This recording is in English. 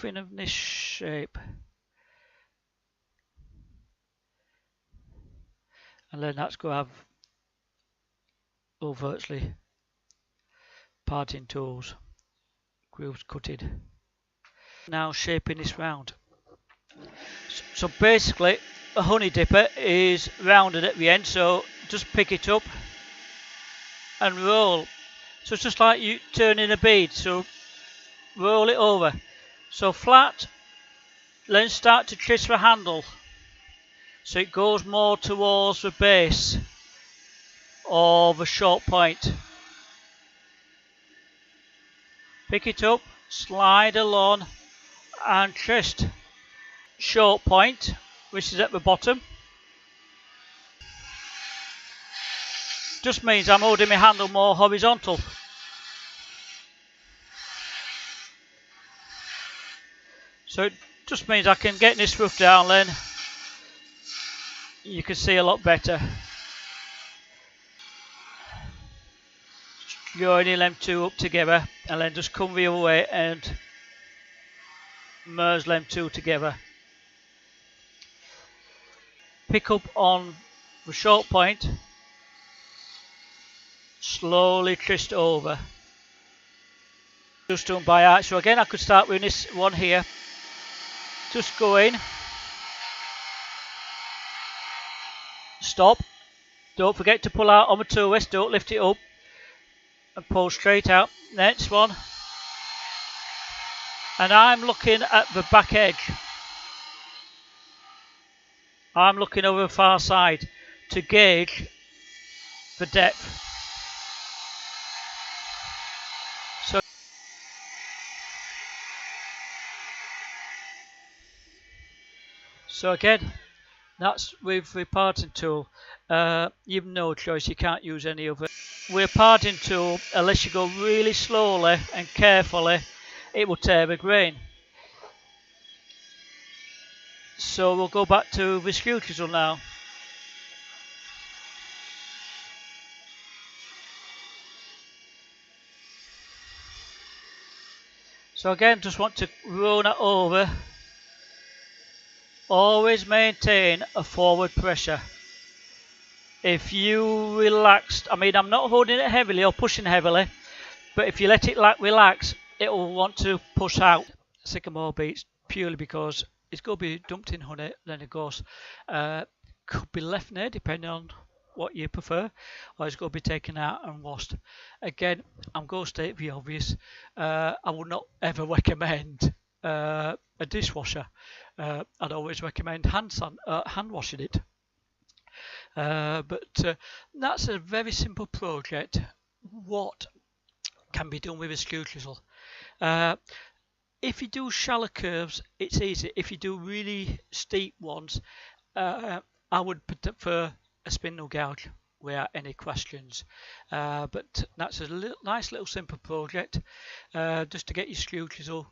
nothing of this shape. And then that's going to have virtually parting tools, grooves cutted. Now shaping this round. So basically a honey dipper is rounded at the end, so just pick it up and roll. So it's just like you turning a bead, so roll it over. So flat, then start to twist the handle so it goes more towards the base of a short point. Pick it up, slide along and twist. Short point, which is at the bottom, just means I'm holding my handle more horizontal. So it just means I can get this rough down, then you can see a lot better. Joining them two up together and then just come the other way and merge them two together. Pick up on the short point, slowly twist over. Just done by eye. So again I could start with this one here. Just go in, stop, don't forget to pull out on the tool rest, don't lift it up, and pull straight out. Next one, and I'm looking at the back edge. I'm looking over the far side to gauge the depth. So again, that's with the parting tool. You've no choice, you can't use any other. With a parting tool, unless you go really slowly and carefully, it will tear the grain. So we'll go back to the skew chisel now. So again, just want to roll that over. Always maintain a forward pressure. If you relaxed, I mean I'm not holding it heavily or pushing heavily, but if you let it relax, it will want to push out. Sycamore beets, purely because it's going to be dumped in honey, then of course could be left there depending on what you prefer, or it's going to be taken out and washed. Again, I'm going to state the obvious. I would not ever recommend a dishwasher. I'd always recommend hand washing it. But that's a very simple project. What can be done with a skew chisel? If you do shallow curves, it's easy. If you do really steep ones, I would prefer a spindle gouge without any questions. But that's a nice little simple project just to get your skew chisel